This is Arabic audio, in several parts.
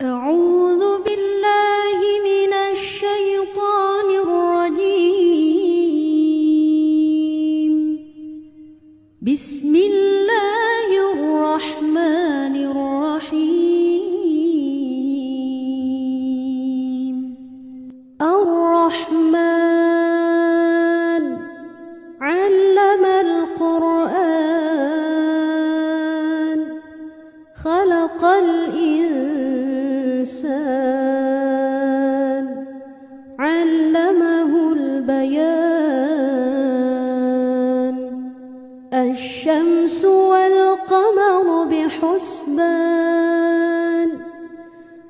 أعوذ بالله من الشيطان الرجيم. بسم الله الرحمن الرحيم. الرحمن علم القرآن خلق الإنسان علمه البيان. الشمس والقمر بحسبان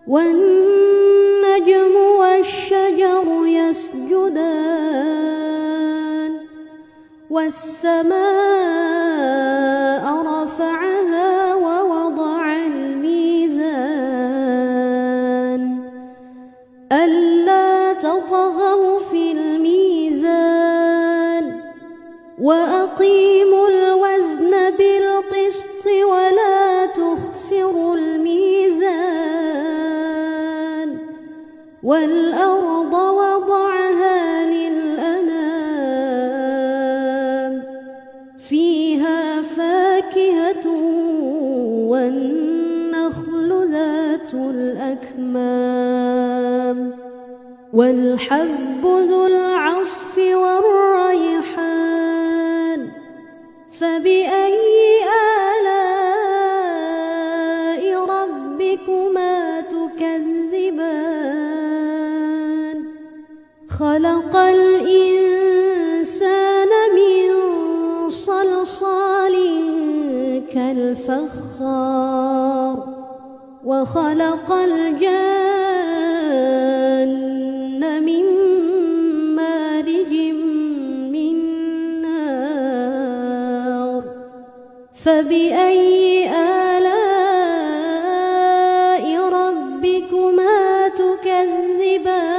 والنجم والشجر يسجدان. والسماء رفعها ووضع الميزان ألا تطغوا في الميزان وأقيموا الوزن بالقسط ولا تخسروا الميزان. والأرض وضعها للأنام فيها فاكهة والنخل ذات الأكمام والحب ذو العصف والريحان. فبأي آلاء ربكما تكذبان؟ خلق الإنسان من صلصال كالفخار وخلق الجان من مارج من نار. فبأي آلاء ربكما تكذبان؟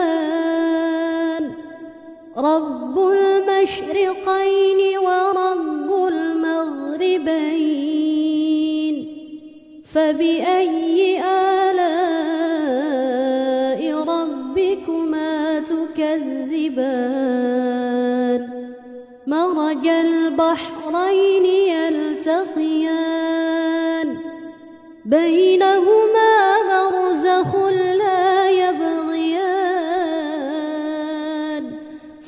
رب المشرقين ورب المغربين. فبأي آلاء ربكما تكذبان؟ مرج البحرين يلتقيان بينهما برزخ لا يبغيان.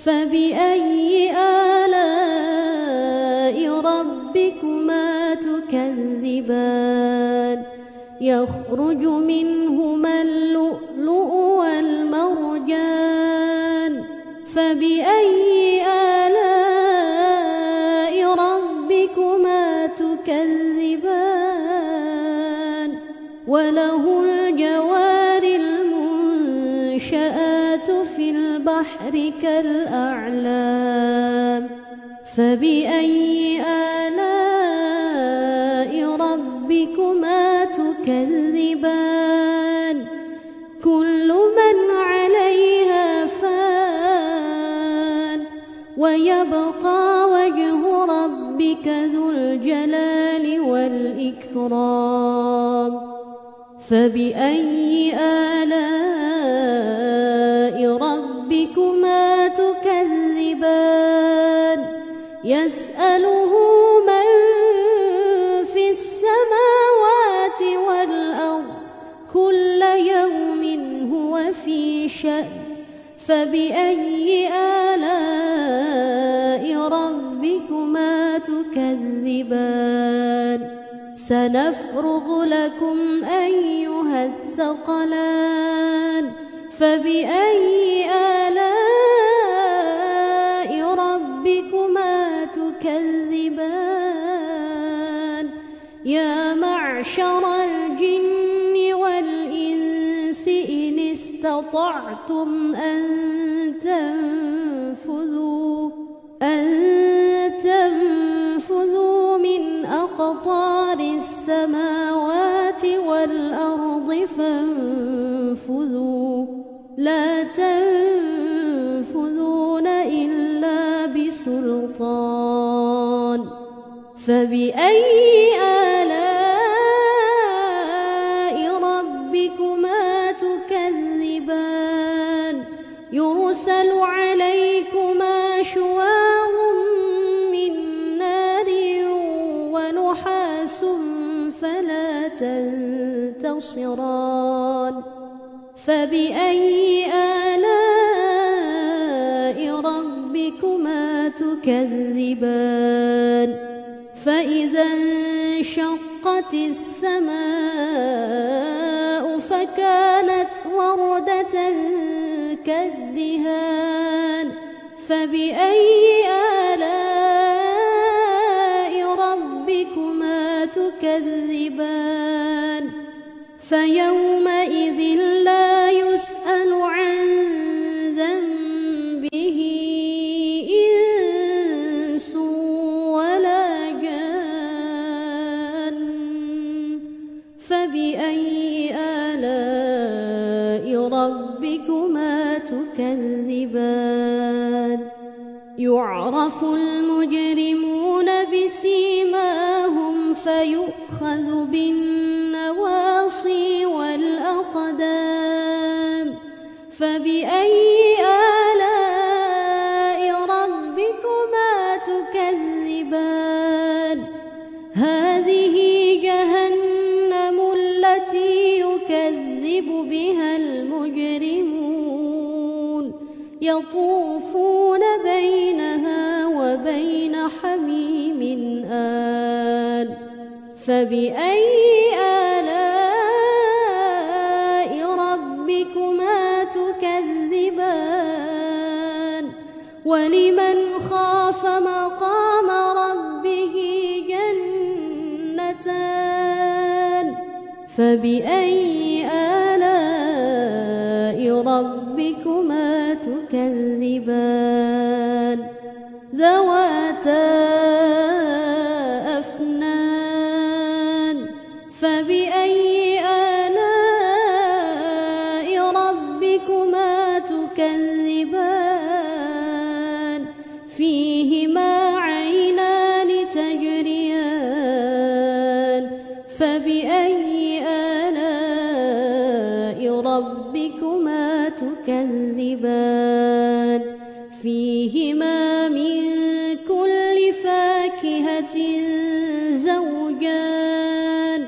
فبأي آلاء ربكما تكذبان؟ يخرج منهما اللؤلؤ والمرجان. فبأي آلاء ربكما تكذبان؟ وله الجوار المنشآت في البحر كالأعلام. فبأي آلاء ربكما تكذبان؟ كل من عليها فان ويبقى وجه ربك ذو الجلال والإكرام. فبأي آلاء ربكما تكذبان؟ يسأله من في السماوات والأرض كل يوم هو في شأن. فبأي آلاء ربكما تكذبان؟ سنفرغ لكم أيها الثقلان. فبأي آلاء ربكما تكذبان؟ يا معشر الجن والإنس إن استطعتم أن تنفذوا من أقطار السماوات والأرض فانفذوا لا تنفذون إلا بسلطان. فبأي آلاء ربكما يرسل عليكما شواظ من نار ونحاس فلا تنتصران فبأي آلاء ربكما تكذبان فإذا انشقت السماء فكانت وردة كالدهان فبأي آلاء ربكما تكذبان فيومئذ لا يسأل عن ذنبه إنس ولا جان فبأي آلاء ربكما تكذبان يعرف المجرمون بسيماهم فيؤخذ بالنواصي والأقدام فبأي آلاء ربكما تكذبان هذه جهنم التي يكذب بها المجرمون يطوفون بينها وبين حميم آن فبأي آلاء ربكما تكذبان ولمن خاف مقام ربه جنتان فبأي آلاء ربكما تكذبان ذواتا أفنان فبأي آلاء ربكما تكذبان فيهما عينان تجريان فبأي آلاء ربكما تكذبان فيهما من كل فاكهة زوجان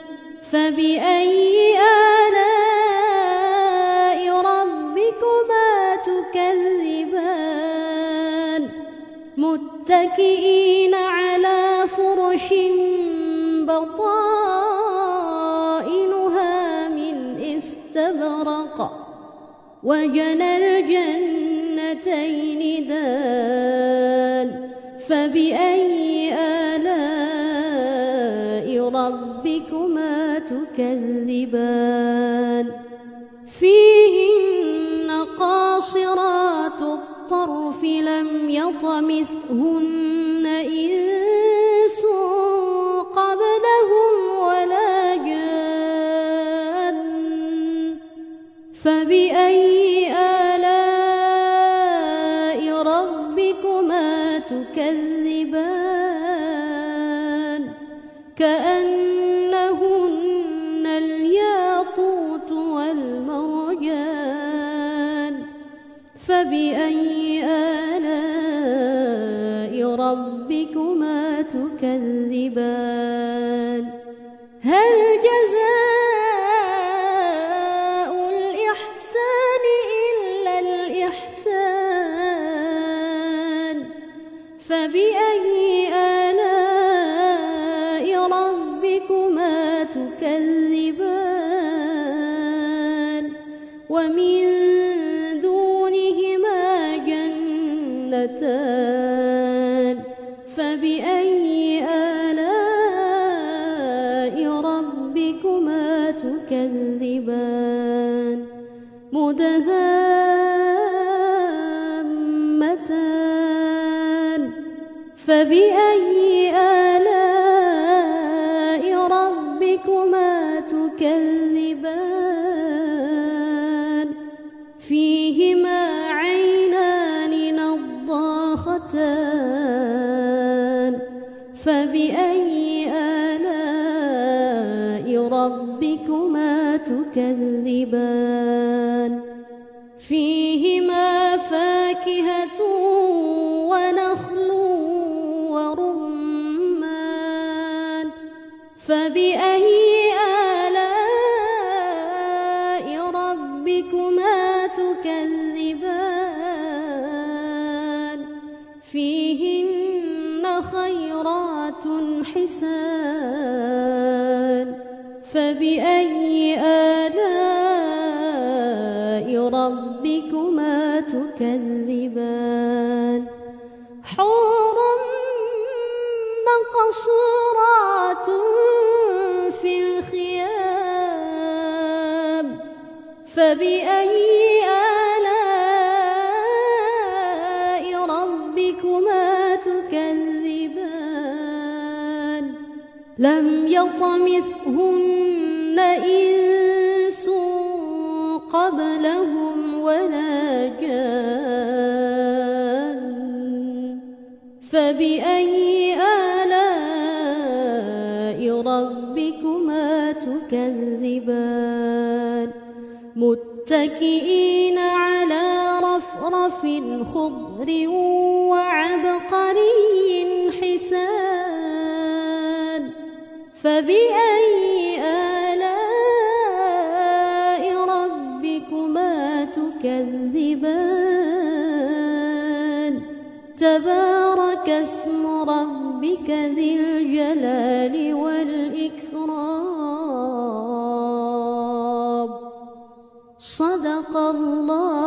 فبأي آلاء ربكما تكذبان متكئين على فرش بطائنها من استبرق وجنى الجنتين دان فبأي آلاء ربكما تكذبان فيهن قاصرات الطرف لم يطمثهن إنس قبلهم ولا جان فبأي آلاء ربكما تكذبان كأنهن الياقوت والمرجان فبأي آلاء ربكما تكذبان هل جزاء الإحسان إلا الإحسان فبأي آلاء ربكما تكذبان ومن دونهما جنتان فبأي آلاء ربكما تكذبان مدهامتان فبأي آلاء ربكما تكذبان فيهما عينان نضاختان فبأي آلاء ربكما تكذبان فيهما حسان فبأي آلاء ربكما تكذبان حور مقصورات في الخيام فبأي آلاء ربكما تكذبان لم يطمثهن إنس قبلهم ولا جان فبأي آلاء ربكما تكذبان متكئين على رفرف خضر وعبقري حسان فبأي آلاء ربكما تكذبان تبارك اسم ربك ذي الجلال والإكرام صدق الله